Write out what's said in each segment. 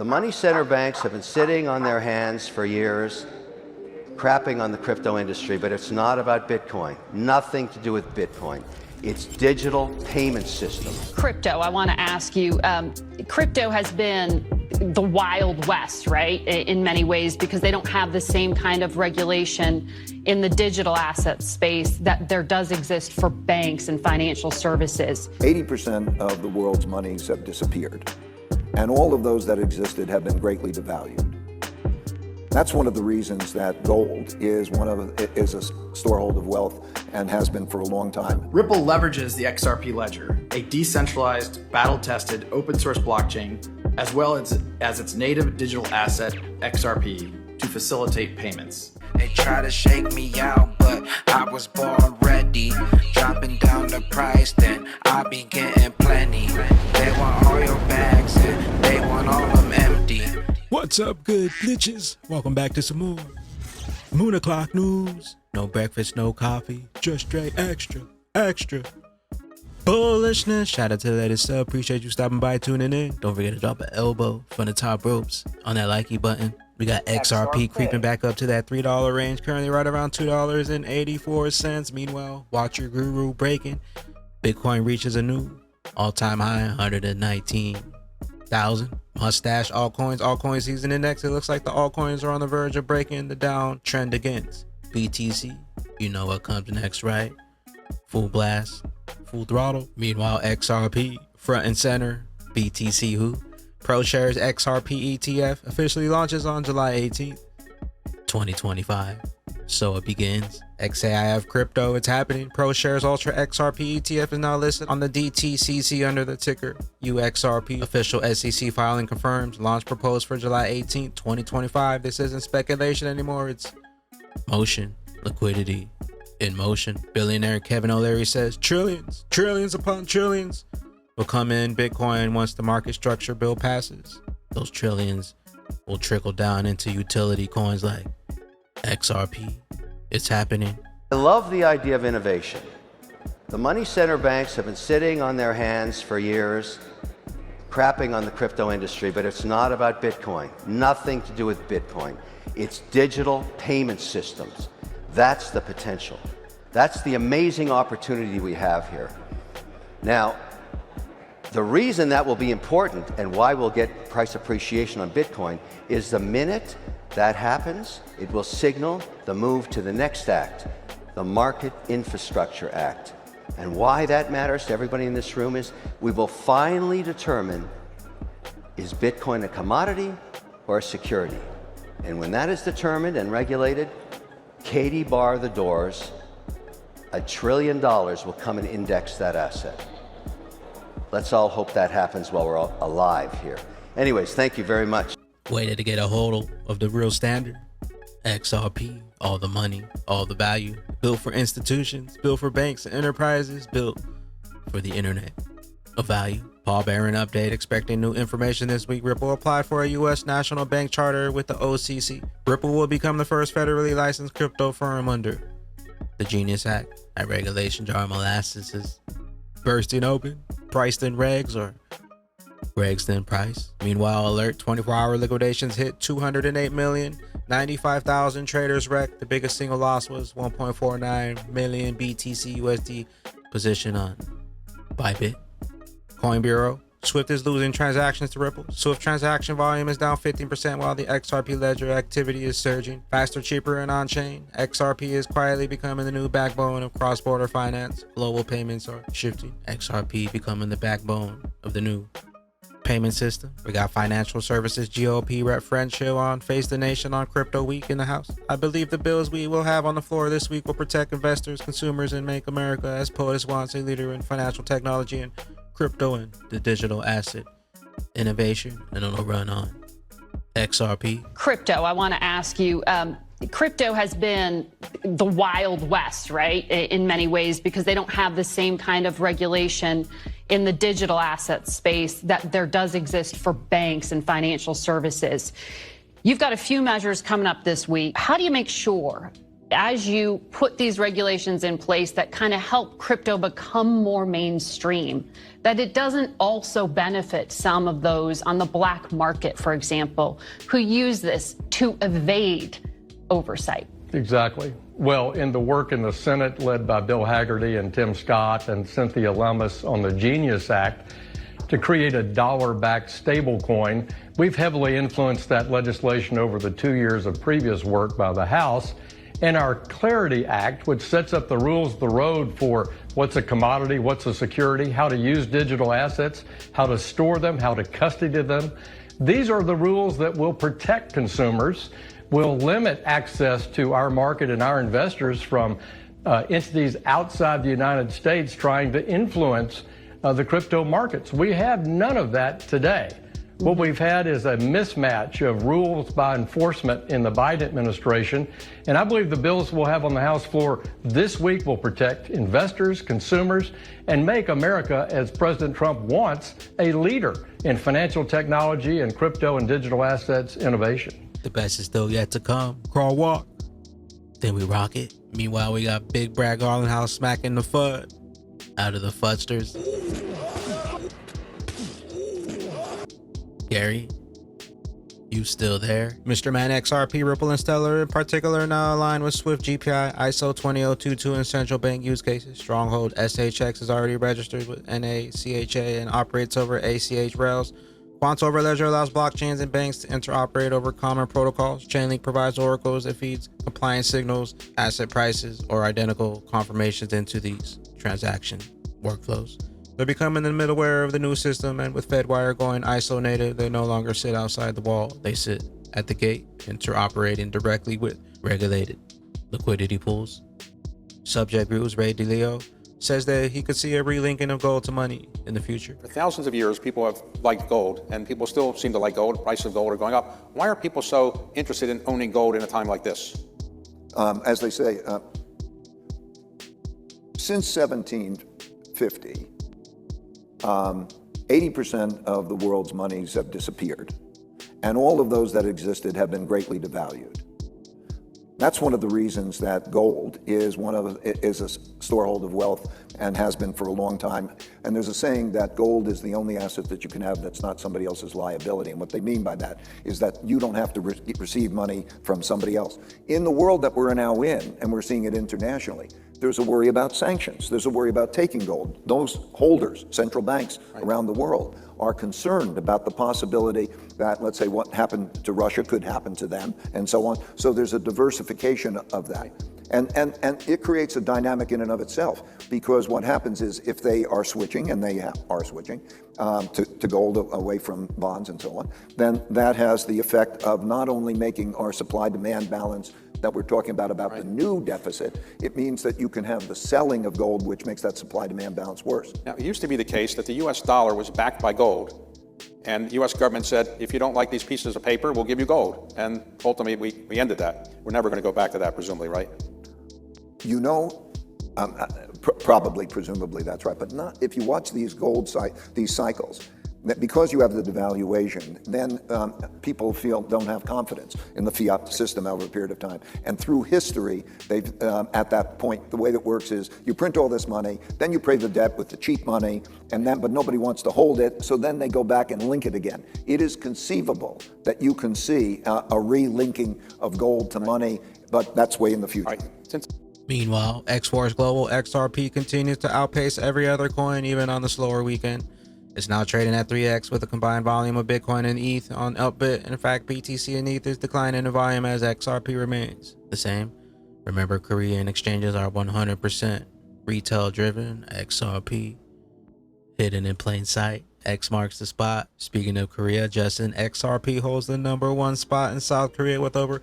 The money center banks have been sitting on their hands for years, crapping on the crypto industry, but it's not about Bitcoin. Nothing to do with Bitcoin. It's digital payment system. Crypto, I want to ask you, crypto has been the Wild West, right, in many ways, because they don't have the same kind of regulation in the digital asset space that there does exist for banks and financial services. 80% of the world's monies have disappeared, and all of those that existed have been greatly devalued. That's one of the reasons that gold is a storehold of wealth and has been for a long time. Ripple leverages the XRP ledger, a decentralized, battle-tested, open-source blockchain, as well as its native digital asset, XRP, to facilitate payments. They try to shake me out, but I was born ready. Dropping down the price, then I be getting plenty. They want all your bags and they want all of them empty. What's up, good glitches? Welcome back to some more Moon O'Clock News. No breakfast, no coffee, just straight extra bullishness. Shout out to the latest sub. Appreciate you stopping by, tuning in. Don't forget to drop an elbow from the top ropes on that likey button. We got XRP creeping back up to that $3 range, currently right around $2.84. Meanwhile, watch your guru breaking. Bitcoin reaches a new all-time high, 119,000. Mustache altcoins season index. It looks like the altcoins are on the verge of breaking the downtrend against BTC. You know what comes next, right? Full blast, full throttle. Meanwhile, XRP front and center. BTC who? ProShares XRP ETF officially launches on July 18th, 2025. So it begins. XAIF crypto, it's happening. ProShares Ultra XRP ETF is now listed on the DTCC under the ticker UXRP. Official SEC filing confirms. Launch proposed for July 18th, 2025. This isn't speculation anymore. It's motion. Liquidity in motion. Billionaire Kevin O'Leary says trillions upon trillions will come in Bitcoin once the market structure bill passes. Those trillions will trickle down into utility coins like XRP. It's happening. I love the idea of innovation. The money center banks have been sitting on their hands for years, crapping on the crypto industry, but it's not about Bitcoin. Nothing to do with Bitcoin. It's digital payment systems. That's the potential. That's the amazing opportunity we have here. Now, the reason that will be important and why we'll get price appreciation on Bitcoin is the minute that happens, it will signal the move to the next act, the Market Infrastructure Act. And why that matters to everybody in this room is we will finally determine, is Bitcoin a commodity or a security? And when that is determined and regulated, Katie bar the doors, $1 trillion will come and index that asset. Let's all hope that happens while we're all alive here. Anyways, thank you very much. Waited to get a hold of the real standard. XRP, all the money, all the value. Built for institutions, built for banks and enterprises, built for the internet of value. Paul Barron update, expecting new information this week. Ripple applied for a U.S. national bank charter with the OCC. Ripple will become the first federally licensed crypto firm under the Genius Act. That regulation jar molasses is bursting open, priced in regs or regs then price. Meanwhile, alert 24-hour liquidations hit 208 million, 95,000 traders wrecked. The biggest single loss was 1.49 million BTC USD position on Bybit. Coin Bureau, Swift is losing transactions to Ripple. Swift transaction volume is down 15% while the XRP ledger activity is surging. Faster, cheaper, and on-chain. XRP is quietly becoming the new backbone of cross-border finance. Global payments are shifting. XRP becoming the backbone of the new payment system. We got financial services GOP rep French Hill on Face the Nation on Crypto Week in the house. I believe the bills we will have on the floor this week will protect investors, consumers, and make America, as POTUS wants, a leader in financial technology and crypto and the digital asset innovation. And on a run on XRP. Crypto, I want to ask you, crypto has been the Wild West, right, in many ways, because they don't have the same kind of regulation in the digital asset space that there does exist for banks and financial services. You've got a few measures coming up this week. How do you make sure as you put these regulations in place that kind of help crypto become more mainstream, that it doesn't also benefit some of those on the black market, for example, who use this to evade oversight? Exactly. Well, in the work in the Senate led by Bill Hagerty and Tim Scott and Cynthia Lummis on the Genius Act to create a dollar-backed stablecoin, we've heavily influenced that legislation over the 2 years of previous work by the House. And our Clarity Act, which sets up the rules of the road for what's a commodity, what's a security, how to use digital assets, how to store them, how to custody them. These are the rules that will protect consumers, will limit access to our market and our investors from entities outside the United States trying to influence the crypto markets. We have none of that today. What we've had is a mismatch of rules by enforcement in the Biden administration, and I believe the bills we'll have on the House floor this week will protect investors, consumers, and make America, as President Trump wants, a leader in financial technology and crypto and digital assets innovation. The best is still yet to come. Crawl, walk. Then we rock it. Meanwhile, we got Big Brad Garlandhouse smacking the FUD out of the FUDsters. Gary, you still there? Mr. Man, XRP, Ripple, and Stellar in particular now aligned with Swift GPI, ISO 20022 and central bank use cases. Stronghold SHX is already registered with NACHA and operates over ACH rails. Quant over Ledger allows blockchains and banks to interoperate over common protocols. Chainlink provides oracles that feeds compliance signals, asset prices, or identical confirmations into these transaction workflows. They're becoming the middleware of the new system, and with Fedwire going ISO native, they no longer sit outside the wall. They sit at the gate, interoperating directly with regulated liquidity pools. Subject Views, Ray DeLeo, says that he could see a relinking of gold to money in the future. For thousands of years, people have liked gold, and people still seem to like gold. Prices of gold are going up. Why are people so interested in owning gold in a time like this? As they say, since 1750, 80% of the world's monies have disappeared, and all of those that existed have been greatly devalued. That's one of the reasons that gold is a storehold of wealth and has been for a long time. And there's a saying that gold is the only asset that you can have that's not somebody else's liability. And what they mean by that is that you don't have to receive money from somebody else. In the world that we're now in, and we're seeing it internationally, there's a worry about sanctions. There's a worry about taking gold. Those holders, central banks around the world, are concerned about the possibility that, let's say, what happened to Russia could happen to them, and so on. So there's a diversification of that. And it creates a dynamic in and of itself, because what happens is if they are switching, and they are switching, to gold away from bonds and so on, then that has the effect of not only making our supply-demand balance that we're talking about the new deficit, it means that you can have the selling of gold, which makes that supply-demand balance worse. Now, it used to be the case that the U.S. dollar was backed by gold, and the U.S. government said, if you don't like these pieces of paper, we'll give you gold. And ultimately, we ended that. We're never going to go back to that, presumably, right? You know, probably, presumably, that's right. But not if you watch these these cycles, that because you have the devaluation, then people don't have confidence in the fiat system over a period of time. And through history, they've at that point, the way that works is you print all this money, then you pay the debt with the cheap money, but nobody wants to hold it, so then they go back and link it again. It is conceivable that you can see a relinking of gold to money, but that's way in the future. Meanwhile, X-Force Global XRP continues to outpace every other coin, even on the slower weekend. It's now trading at 3x with a combined volume of Bitcoin and ETH on Upbit. In fact, BTC and ETH is declining in volume as XRP remains the same. Remember, Korean exchanges are 100% retail driven. XRP hidden in plain sight. X marks the spot. Speaking of Korea, Justin, XRP holds the #1 spot in South Korea with over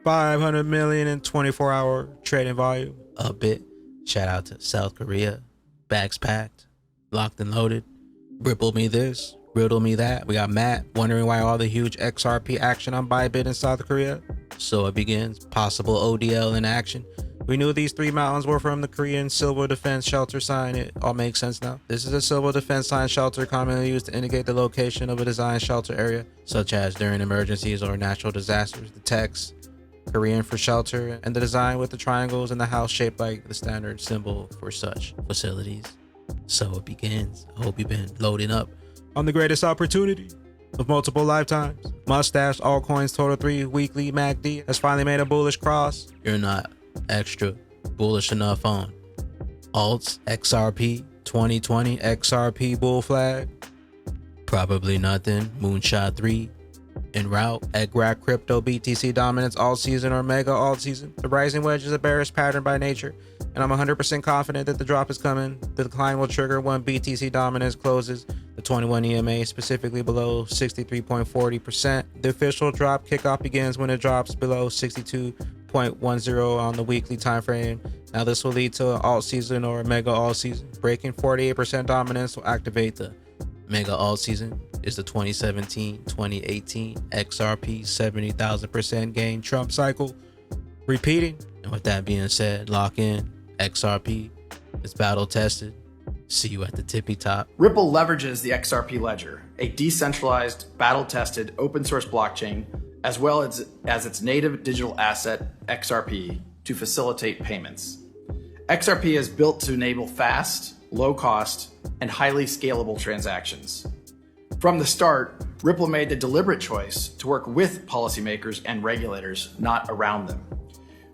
500 million in 24-hour trading volume. Upbit, shout out to South Korea. Bags packed, locked and loaded. Ripple me this, riddle me that. We got Matt wondering why all the huge XRP action on Bybit in South Korea. So it begins. Possible ODL in action. We knew these three mountains were from the Korean Civil Defense Shelter sign. It all makes sense now. This is a civil defense sign shelter commonly used to indicate the location of a designed shelter area, such as during emergencies or natural disasters. The text Korean for shelter, and the design with the triangles and the house shaped like the standard symbol for such facilities. So it begins. I hope you've been loading up on the greatest opportunity of multiple lifetimes. Mustache altcoins total 3 weekly MACD has finally made a bullish cross. You're not extra bullish enough on alts, XRP 2020, XRP bull flag, probably nothing. Moonshot 3 en route. XRP crypto BTC dominance all season or mega all season. The rising wedge is a bearish pattern by nature, and I'm 100% confident that the drop is coming. The decline will trigger when BTC dominance closes the 21 EMA, specifically below 63.40%. The official drop kickoff begins when it drops below 62.10 on the weekly time frame. Now this will lead to an alt season or a mega alt season. Breaking 48% dominance will activate the mega alt season. Is the 2017-2018 XRP 70,000% gain Trump cycle repeating? And with that being said, lock in. XRP is battle tested. See you at the tippy top. Ripple leverages the XRP ledger, a decentralized, battle-tested, open-source blockchain, as well as its native digital asset, XRP, to facilitate payments. XRP is built to enable fast, low-cost, and highly scalable transactions. From the start, Ripple made the deliberate choice to work with policymakers and regulators, not around them.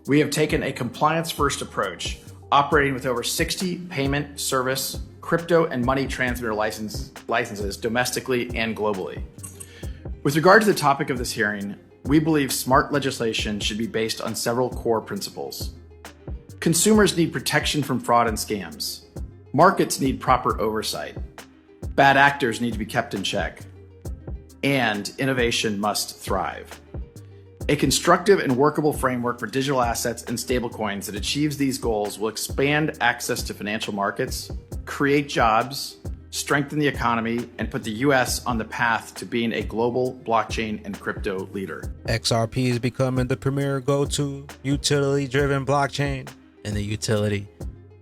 We have taken a compliance-first approach, operating with over 60 payment, service, crypto, and money transmitter licenses domestically and globally. With regard to the topic of this hearing, we believe smart legislation should be based on several core principles. Consumers need protection from fraud and scams. Markets need proper oversight. Bad actors need to be kept in check. And innovation must thrive. A constructive and workable framework for digital assets and stablecoins that achieves these goals will expand access to financial markets, create jobs, strengthen the economy, and put the U.S. on the path to being a global blockchain and crypto leader. XRP is becoming the premier go-to utility-driven blockchain in the utility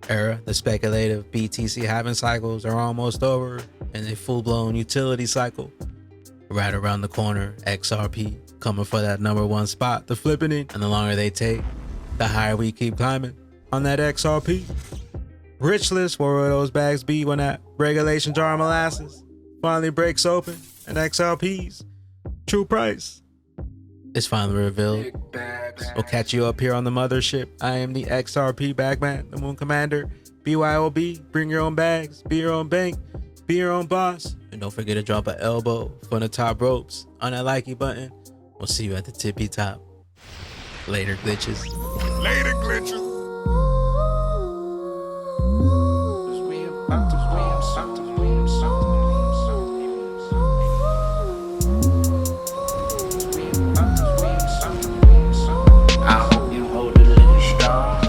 era. The speculative BTC halving cycles are almost over, and a full-blown utility cycle right around the corner. XRP coming for that #1 spot. The flipping it, and the longer they take, the higher we keep climbing on that XRP. Rich list, where will those bags be when that regulation jar of molasses finally breaks open and XRP's true price is finally revealed? We'll catch you up here on the mothership. I am the XRP bagman, the Moon Commander. BYOB, bring your own bags, be your own bank, be your own boss. And don't forget to drop an elbow from the top ropes on that likey button. We'll see you at the tippy top. Later, glitches. Later, glitches. I hope you hold it a little strong,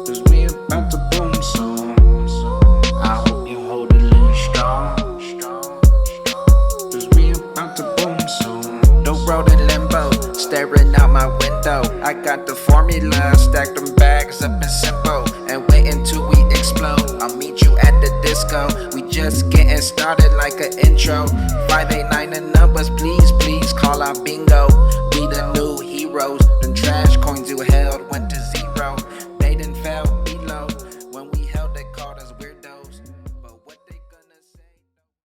'cause we about to boom soon. I hope you hold it a little strong, 'cause we about to boom soon. The road in limbo, staring out my window. I got the formula, stack them bags up and simple, and wait until we explode. I'll meet you at the disco. We just getting started like an intro. 589 the numbers, please, please call our bingo. We the new heroes.